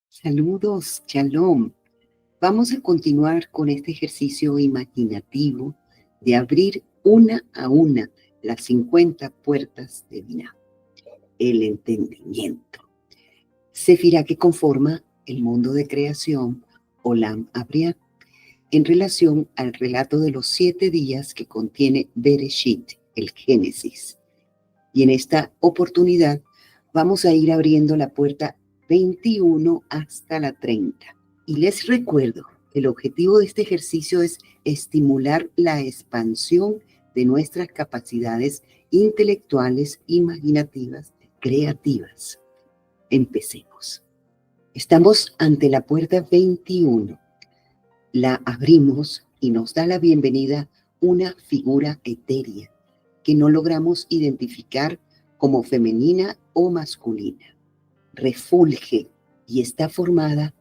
Saludos, Shalom. Vamos a continuar con este ejercicio imaginativo de abrir una a una las 50 puertas de Binah, el entendimiento. Sefirá que conforma el mundo de creación, Olam Abriá, en relación al relato de los 7 días que contiene Bereshit, el Génesis. Y en esta oportunidad vamos a ir abriendo la puerta 21 hasta la 30. Y les recuerdo, el objetivo de este ejercicio es estimular la expansión de nuestras capacidades intelectuales, imaginativas, creativas. Empecemos. Estamos ante la puerta 21. La abrimos y nos da la bienvenida una figura etérea que no logramos identificar como femenina o masculina. Refulge y está formada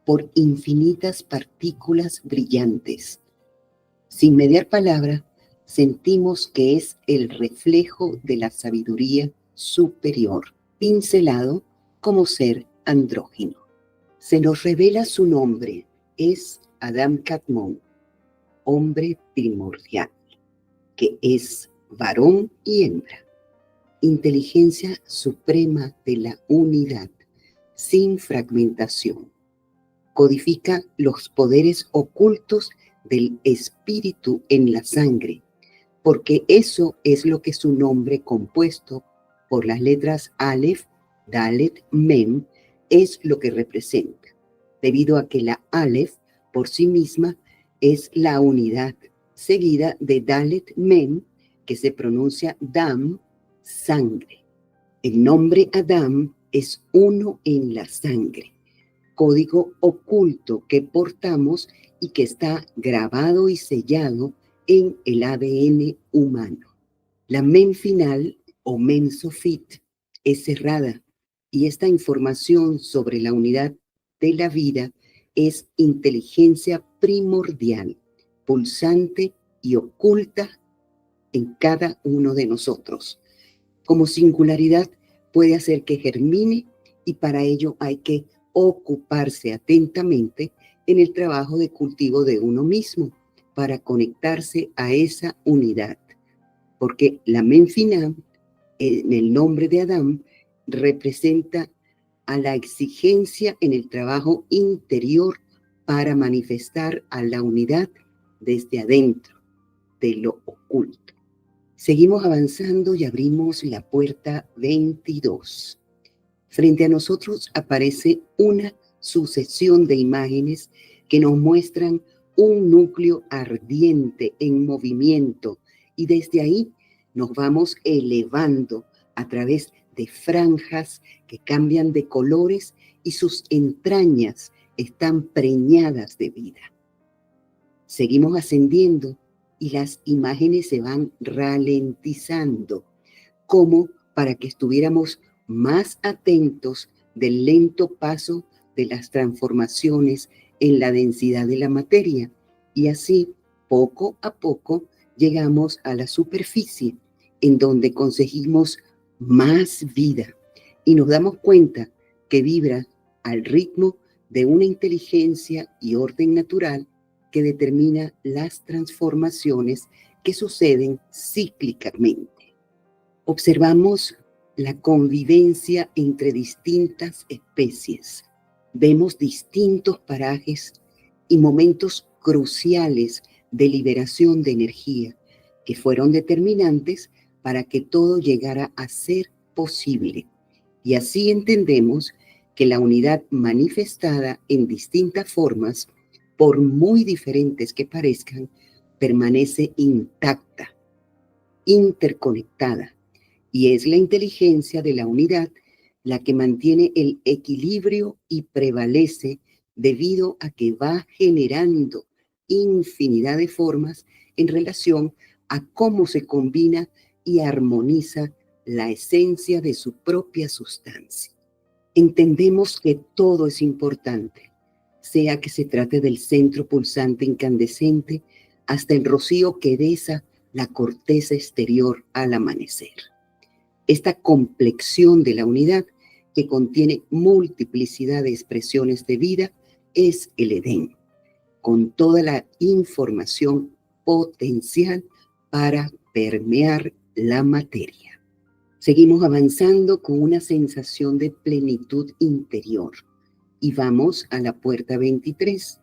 por infinitas partículas brillantes. Sin mediar palabra, sentimos que es el reflejo de la sabiduría superior, pincelado como ser andrógino. Se nos revela su nombre, es Adam Kadmon, hombre primordial, que es varón y hembra, inteligencia suprema de la unidad, sin fragmentación. Codifica los poderes ocultos del espíritu en la sangre, porque eso es lo que su nombre compuesto por las letras Aleph, Dalet, Mem, es lo que representa, debido a que la Aleph por sí misma es la unidad, seguida de Dalet, Mem, que se pronuncia Dam, sangre. El nombre Adam es uno en la sangre, código oculto que portamos y que está grabado y sellado en el ADN humano. La Mem final o Mem Sofit es cerrada y esta información sobre la unidad de la vida es inteligencia primordial, pulsante y oculta en cada uno de nosotros. Como singularidad puede hacer que germine y para ello hay que ocuparse atentamente en el trabajo de cultivo de uno mismo para conectarse a esa unidad. Porque la Menfinam, en el nombre de Adán, representa a la exigencia en el trabajo interior para manifestar a la unidad desde adentro, de lo oculto. Seguimos avanzando y abrimos la puerta 22. Frente a nosotros aparece una sucesión de imágenes que nos muestran un núcleo ardiente en movimiento y desde ahí nos vamos elevando a través de franjas que cambian de colores y sus entrañas están preñadas de vida. Seguimos ascendiendo y las imágenes se van ralentizando, como para que estuviéramos más atentos del lento paso de las transformaciones en la densidad de la materia. Y así, poco a poco, llegamos a la superficie, en donde conseguimos más vida y nos damos cuenta que vibra al ritmo de una inteligencia y orden natural que determina las transformaciones que suceden cíclicamente. Observamos la convivencia entre distintas especies. Vemos distintos parajes y momentos cruciales de liberación de energía que fueron determinantes para que todo llegara a ser posible. Y así entendemos que la unidad manifestada en distintas formas, por muy diferentes que parezcan, permanece intacta, interconectada, y es la inteligencia de la unidad la que mantiene el equilibrio y prevalece debido a que va generando infinidad de formas en relación a cómo se combina y armoniza la esencia de su propia sustancia. Entendemos que todo es importante, sea que se trate del centro pulsante incandescente hasta el rocío que besa la corteza exterior al amanecer. Esta complexión de la unidad, que contiene multiplicidad de expresiones de vida, es el Edén, con toda la información potencial para permear la materia. Seguimos avanzando con una sensación de plenitud interior y vamos a la puerta 23.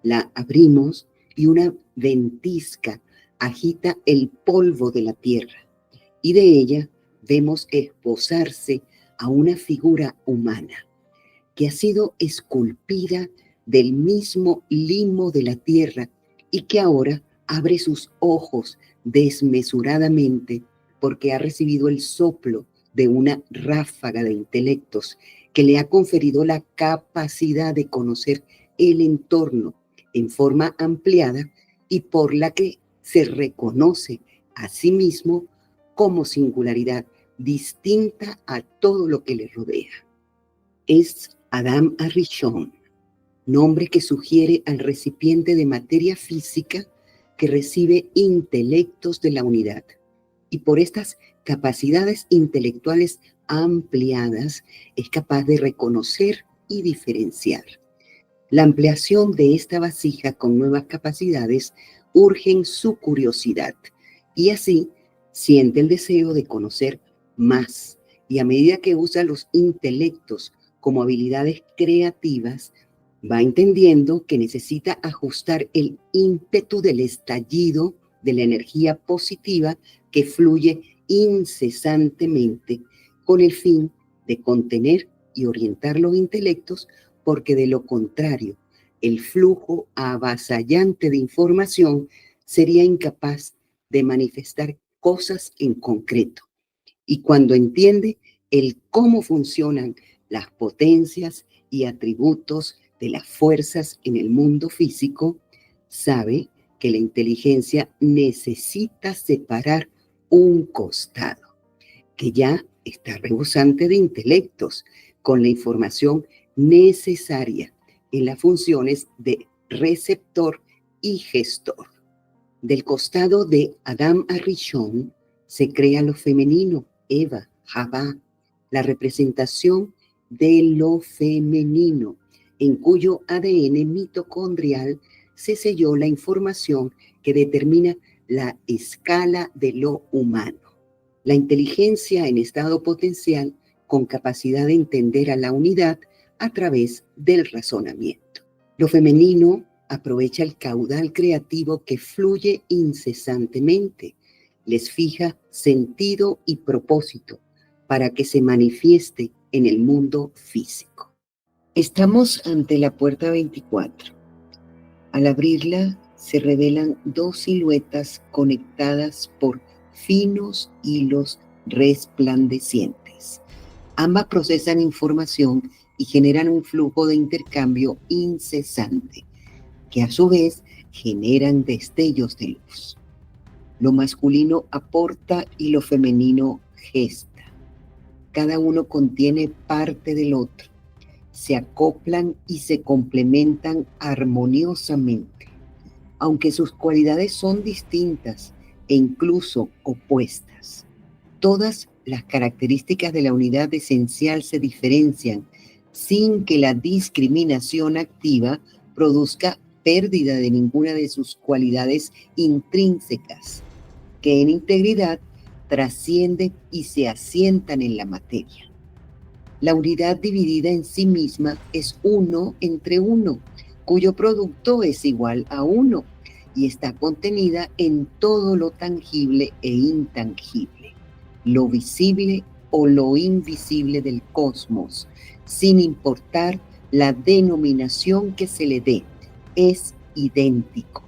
La abrimos y una ventisca agita el polvo de la tierra y de ella vemos esbozarse a una figura humana que ha sido esculpida del mismo limo de la tierra y que ahora abre sus ojos desmesuradamente porque ha recibido el soplo de una ráfaga de intelectos que le ha conferido la capacidad de conocer el entorno en forma ampliada y por la que se reconoce a sí mismo como singularidad distinta a todo lo que le rodea. Es Adam Arishon, nombre que sugiere al recipiente de materia física que recibe intelectos de la unidad. Y por estas capacidades intelectuales ampliadas es capaz de reconocer y diferenciar. La ampliación de esta vasija con nuevas capacidades urge en su curiosidad y así siente el deseo de conocer más. Y a medida que usa los intelectos como habilidades creativas, va entendiendo que necesita ajustar el ímpetu del estallido de la energía positiva que fluye incesantemente con el fin de contener y orientar los intelectos, porque de lo contrario, el flujo avasallante de información sería incapaz de manifestar cosas en concreto. Y cuando entiende el cómo funcionan las potencias y atributos de las fuerzas en el mundo físico, sabe que la inteligencia necesita separar un costado, que ya está rebosante de intelectos, con la información necesaria en las funciones de receptor y gestor. Del costado de Adam Arishon se crea lo femenino, Eva, Javá, la representación de lo femenino, en cuyo ADN mitocondrial se selló la información que determina la escala de lo humano. La inteligencia en estado potencial con capacidad de entender a la unidad a través del razonamiento. Lo femenino aprovecha el caudal creativo que fluye incesantemente, les fija sentido y propósito para que se manifieste en el mundo físico. Estamos ante la puerta 24. Al abrirla se revelan dos siluetas conectadas por finos hilos resplandecientes. Ambas procesan información y generan un flujo de intercambio incesante, que a su vez generan destellos de luz. Lo masculino aporta y lo femenino gesta. Cada uno contiene parte del otro. Se acoplan y se complementan armoniosamente, aunque sus cualidades son distintas e incluso opuestas. Todas las características de la unidad esencial se diferencian sin que la discriminación activa produzca pérdida de ninguna de sus cualidades intrínsecas, que en integridad trascienden y se asientan en la materia. La unidad dividida en sí misma es uno entre uno, cuyo producto es igual a uno y está contenida en todo lo tangible e intangible, lo visible o lo invisible del cosmos, sin importar la denominación que se le dé. Es idéntico,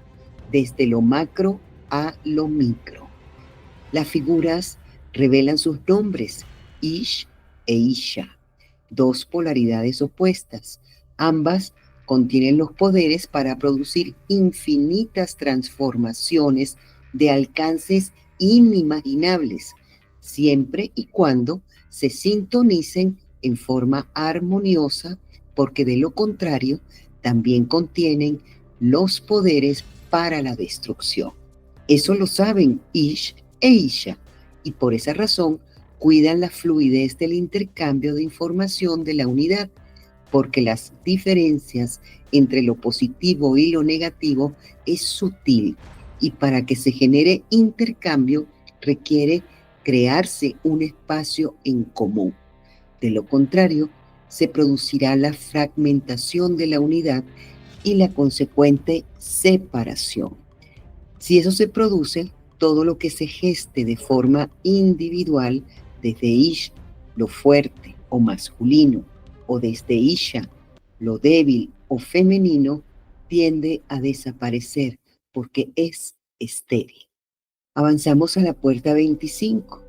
desde lo macro a lo micro. Las figuras revelan sus nombres, Ish e Isha, dos polaridades opuestas. Ambas contienen los poderes para producir infinitas transformaciones de alcances inimaginables, siempre y cuando se sintonicen en forma armoniosa, porque de lo contrario también contienen los poderes para la destrucción. Eso lo saben Ish e Isha, y por esa razón cuidan la fluidez del intercambio de información de la unidad, porque las diferencias entre lo positivo y lo negativo es sutil, y para que se genere intercambio requiere crearse un espacio en común. De lo contrario, se producirá la fragmentación de la unidad y la consecuente separación. Si eso se produce, todo lo que se geste de forma individual, desde Ish, lo fuerte o masculino, o desde Isha, lo débil o femenino, tiende a desaparecer porque es estéril. Avanzamos a la puerta 25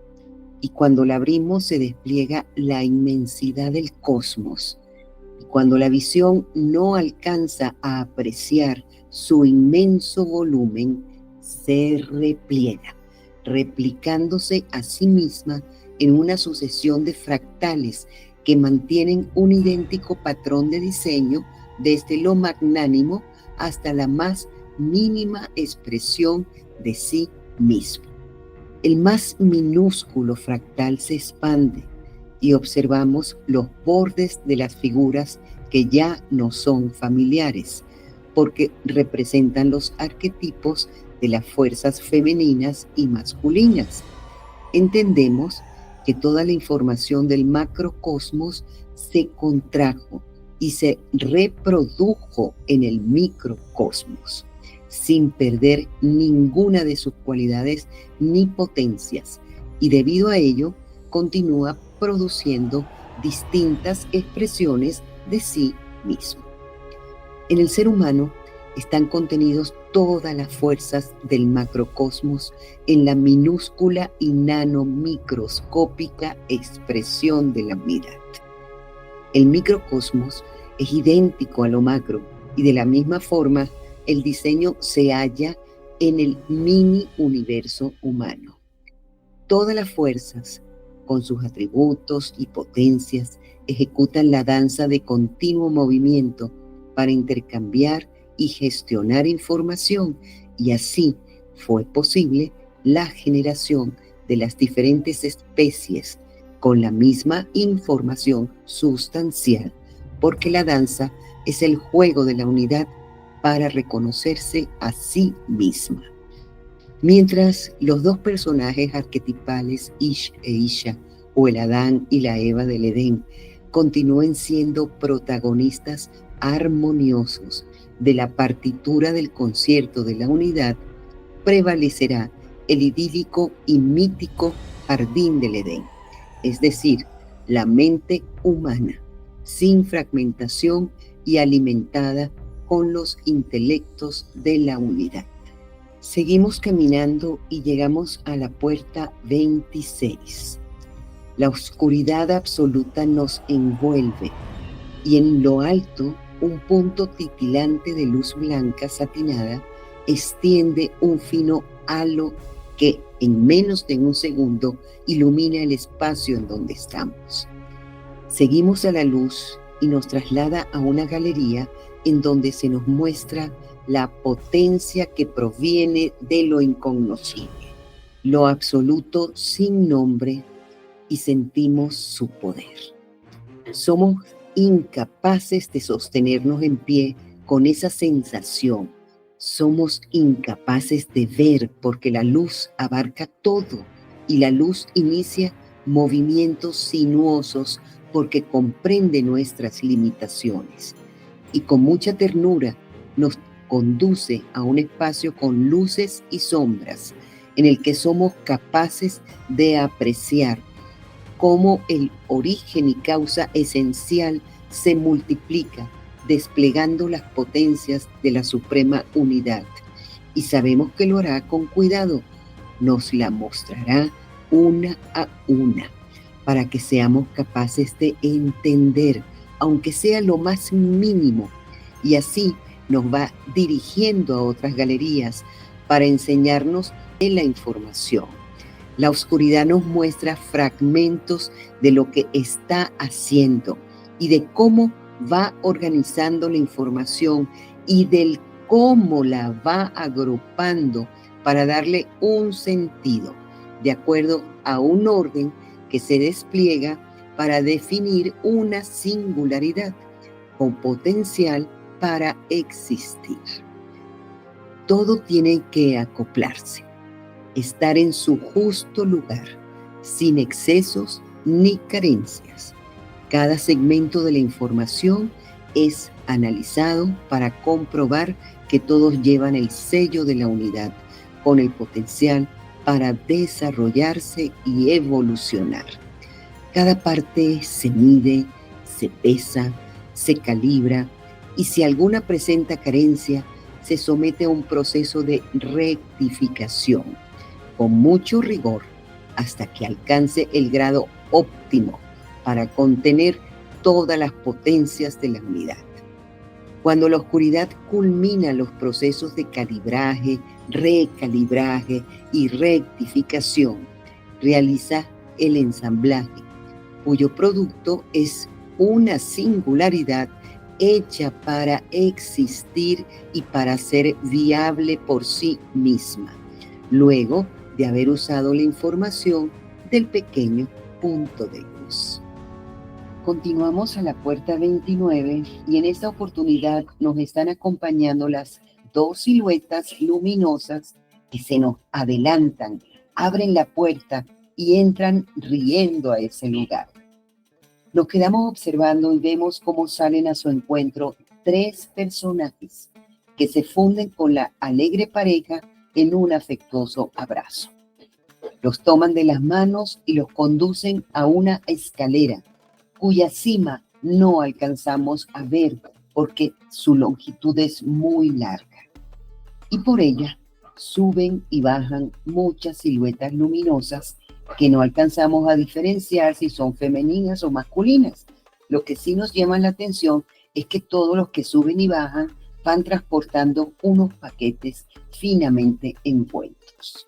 y cuando la abrimos se despliega la inmensidad del cosmos. Y cuando la visión no alcanza a apreciar su inmenso volumen, se repliega, replicándose a sí misma en una sucesión de fractales que mantienen un idéntico patrón de diseño desde lo magnánimo hasta la más mínima expresión de sí mismo. El más minúsculo fractal se expande y observamos los bordes de las figuras que ya no son familiares, porque representan los arquetipos de las fuerzas femeninas y masculinas. Entendemos que toda la información del macrocosmos se contrajo y se reprodujo en el microcosmos, sin perder ninguna de sus cualidades ni potencias, y debido a ello continúa produciendo distintas expresiones de sí mismo. En el ser humano están contenidos todas las fuerzas del macrocosmos en la minúscula y nanomicroscópica expresión de la unidad. El microcosmos es idéntico a lo macro y de la misma forma el diseño se halla en el mini universo humano. Todas las fuerzas, con sus atributos y potencias, ejecutan la danza de continuo movimiento para intercambiar y gestionar información, y así fue posible la generación de las diferentes especies con la misma información sustancial, porque la danza es el juego de la unidad para reconocerse a sí misma. Mientras los dos personajes arquetipales, Ish e Isha, o el Adán y la Eva del Edén, continúen siendo protagonistas armoniosos de la partitura del concierto de la unidad, prevalecerá el idílico y mítico jardín del Edén, es decir, la mente humana, sin fragmentación y alimentada con los intelectos de la unidad. Seguimos caminando y llegamos a la puerta 26. La oscuridad absoluta nos envuelve y en lo alto un punto titilante de luz blanca satinada extiende un fino halo que en menos de un segundo ilumina el espacio en donde estamos. Seguimos a la luz y nos traslada a una galería en donde se nos muestra la potencia que proviene de lo incognoscible, lo absoluto sin nombre, y sentimos su poder. Somos incapaces de sostenernos en pie con esa sensación. Somos incapaces de ver porque la luz abarca todo y la luz inicia movimientos sinuosos porque comprende nuestras limitaciones. Y con mucha ternura nos conduce a un espacio con luces y sombras en el que somos capaces de apreciar cómo el origen y causa esencial se multiplica, desplegando las potencias de la suprema unidad. Y sabemos que lo hará con cuidado, nos la mostrará una a una, para que seamos capaces de entender, aunque sea lo más mínimo, y así nos va dirigiendo a otras galerías para enseñarnos de la información. La oscuridad nos muestra fragmentos de lo que está haciendo y de cómo va organizando la información y del cómo la va agrupando para darle un sentido, de acuerdo a un orden que se despliega para definir una singularidad con potencial para existir. Todo tiene que acoplarse, estar en su justo lugar, sin excesos ni carencias. Cada segmento de la información es analizado para comprobar que todos llevan el sello de la unidad, con el potencial para desarrollarse y evolucionar. Cada parte se mide, se pesa, se calibra, y si alguna presenta carencia, se somete a un proceso de rectificación con mucho rigor hasta que alcance el grado óptimo para contener todas las potencias de la unidad. Cuando la oscuridad culmina los procesos de calibraje, recalibraje y rectificación, realiza el ensamblaje, cuyo producto es una singularidad hecha para existir y para ser viable por sí misma, luego de haber usado la información del pequeño punto de luz. Continuamos a la puerta 29 y en esta oportunidad nos están acompañando las dos siluetas luminosas que se nos adelantan, abren la puerta y entran riendo a ese lugar. Nos quedamos observando y vemos cómo salen a su encuentro tres personajes que se funden con la alegre pareja en un afectuoso abrazo. Los toman de las manos y los conducen a una escalera cuya cima no alcanzamos a ver porque su longitud es muy larga. Y por ella suben y bajan muchas siluetas luminosas que no alcanzamos a diferenciar si son femeninas o masculinas. Lo que sí nos llama la atención es que todos los que suben y bajan van transportando unos paquetes finamente envueltos.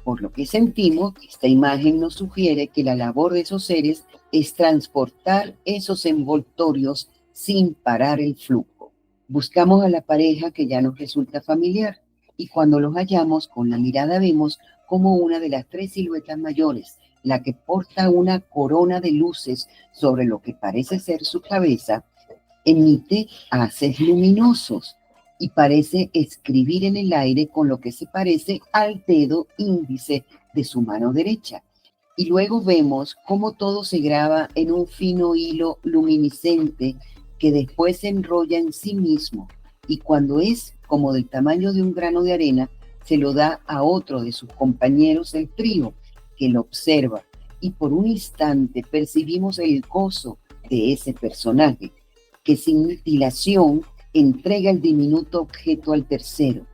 Por lo que sentimos, esta imagen nos sugiere que la labor de esos seres es transportar esos envoltorios sin parar el flujo. Buscamos a la pareja que ya nos resulta familiar y cuando los hallamos con la mirada vemos como una de las tres siluetas mayores, la que porta una corona de luces sobre lo que parece ser su cabeza, emite haces luminosos y parece escribir en el aire con lo que se parece al dedo índice de su mano derecha. Y luego vemos cómo todo se graba en un fino hilo luminiscente que después se enrolla en sí mismo y cuando es como del tamaño de un grano de arena, se lo da a otro de sus compañeros del trío, que lo observa y por un instante percibimos el gozo de ese personaje, que sin dilación entrega el diminuto objeto al tercero.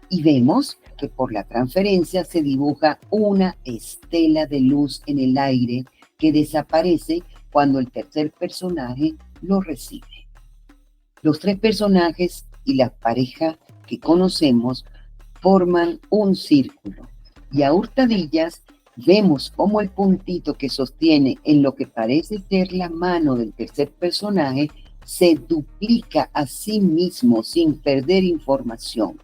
Y vemos que por la transferencia se dibuja una estela de luz en el aire que desaparece cuando el tercer personaje lo recibe. Los tres personajes y la pareja que conocemos forman un círculo y a hurtadillas vemos cómo el puntito que sostiene en lo que parece ser la mano del tercer personaje se duplica a sí mismo sin perder información.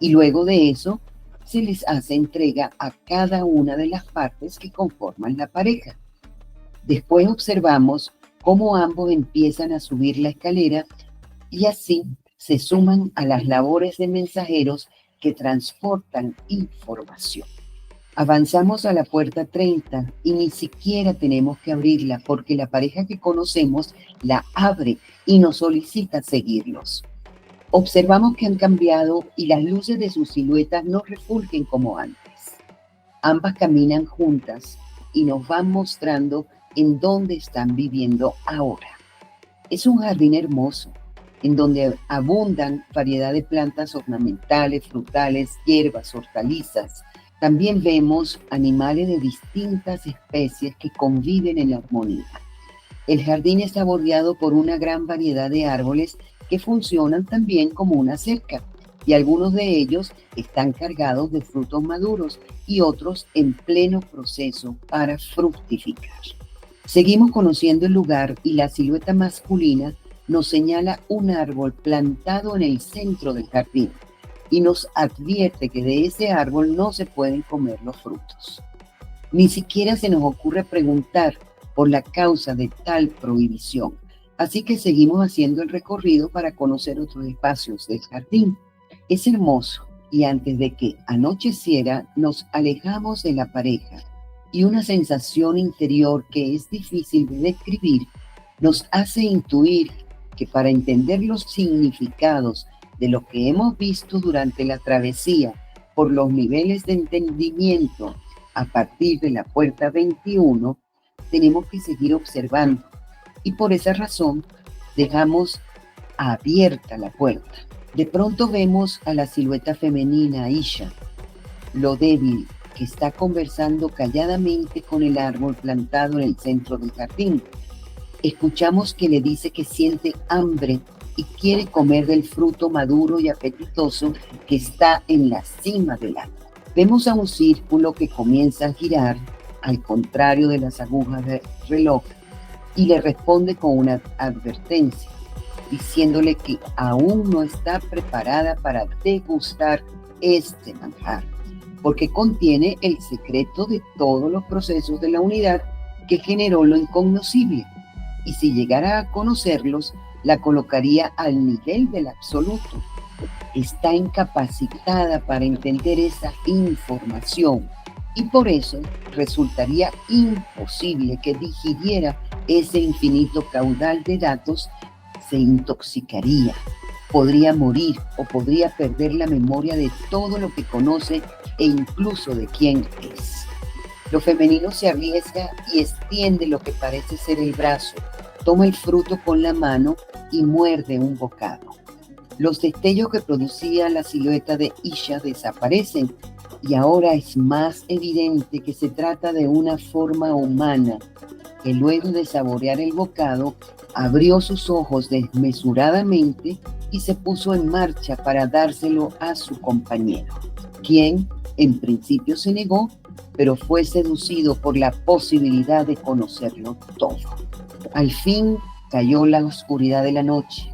Y luego de eso, se les hace entrega a cada una de las partes que conforman la pareja. Después observamos cómo ambos empiezan a subir la escalera y así se suman a las labores de mensajeros que transportan información. Avanzamos a la puerta 30 y ni siquiera tenemos que abrirla porque la pareja que conocemos la abre y nos solicita seguirlos. Observamos que han cambiado y las luces de sus siluetas no refulgen como antes. Ambas caminan juntas y nos van mostrando en dónde están viviendo ahora. Es un jardín hermoso, en donde abundan variedad de plantas ornamentales, frutales, hierbas, hortalizas. También vemos animales de distintas especies que conviven en armonía. El jardín está bordeado por una gran variedad de árboles que funcionan también como una cerca, y algunos de ellos están cargados de frutos maduros y otros en pleno proceso para fructificar. Seguimos conociendo el lugar y la silueta masculina nos señala un árbol plantado en el centro del jardín y nos advierte que de ese árbol no se pueden comer los frutos. Ni siquiera se nos ocurre preguntar por la causa de tal prohibición. Así que seguimos haciendo el recorrido para conocer otros espacios del jardín. Es hermoso y antes de que anocheciera nos alejamos de la pareja y una sensación interior que es difícil de describir nos hace intuir que para entender los significados de lo que hemos visto durante la travesía por los niveles de entendimiento a partir de la puerta 21, tenemos que seguir observando y por esa razón dejamos abierta la puerta. De pronto vemos a la silueta femenina Isha, lo débil, que está conversando calladamente con el árbol plantado en el centro del jardín. Escuchamos que le dice que siente hambre y quiere comer del fruto maduro y apetitoso que está en la cima del árbol. Vemos a un círculo que comienza a girar al contrario de las agujas del reloj y le responde con una advertencia, diciéndole que aún no está preparada para degustar este manjar, porque contiene el secreto de todos los procesos de la unidad que generó lo incognoscible, y si llegara a conocerlos, la colocaría al nivel del absoluto. Está incapacitada para entender esa información y por eso resultaría imposible que digiriera ese infinito caudal de datos. Se intoxicaría, podría morir o podría perder la memoria de todo lo que conoce e incluso de quién es. Lo femenino se arriesga y extiende lo que parece ser el brazo, toma el fruto con la mano y muerde un bocado. Los destellos que producía la silueta de Isha desaparecen y ahora es más evidente que se trata de una forma humana que luego de saborear el bocado abrió sus ojos desmesuradamente y se puso en marcha para dárselo a su compañero, quien en principio se negó, pero fue seducido por la posibilidad de conocerlo todo. Al fin cayó la oscuridad de la noche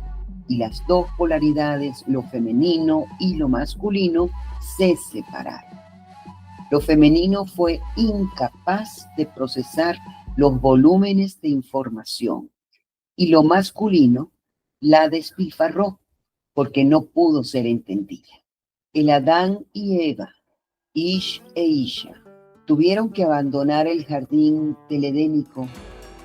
y las dos polaridades, lo femenino y lo masculino, se separaron. Lo femenino fue incapaz de procesar los volúmenes de información y lo masculino la despilfarró porque no pudo ser entendida. El Adán y Eva, Ish e Isha, tuvieron que abandonar el jardín del Edénico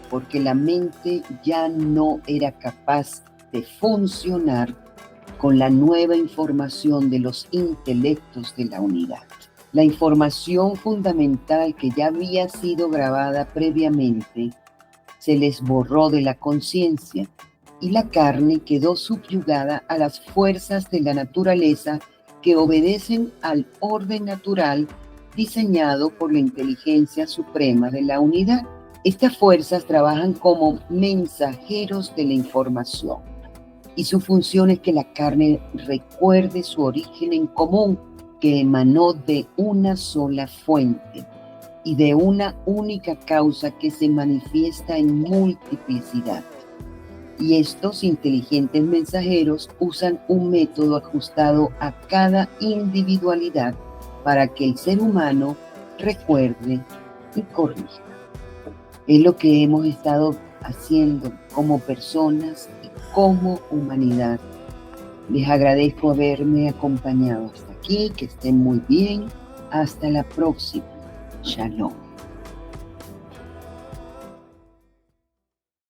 porque la mente ya no era capaz de funcionar con la nueva información de los intelectos de la unidad. La información fundamental que ya había sido grabada previamente se les borró de la conciencia y la carne quedó subyugada a las fuerzas de la naturaleza que obedecen al orden natural diseñado por la inteligencia suprema de la unidad. Estas fuerzas trabajan como mensajeros de la información y su función es que la carne recuerde su origen en común, que emanó de una sola fuente y de una única causa que se manifiesta en multiplicidad. Y estos inteligentes mensajeros usan un método ajustado a cada individualidad para que el ser humano recuerde y corrija. Es lo que hemos estado haciendo como personas y como humanidad. Les agradezco haberme acompañado hasta aquí, que estén muy bien. Hasta la próxima. Shalom.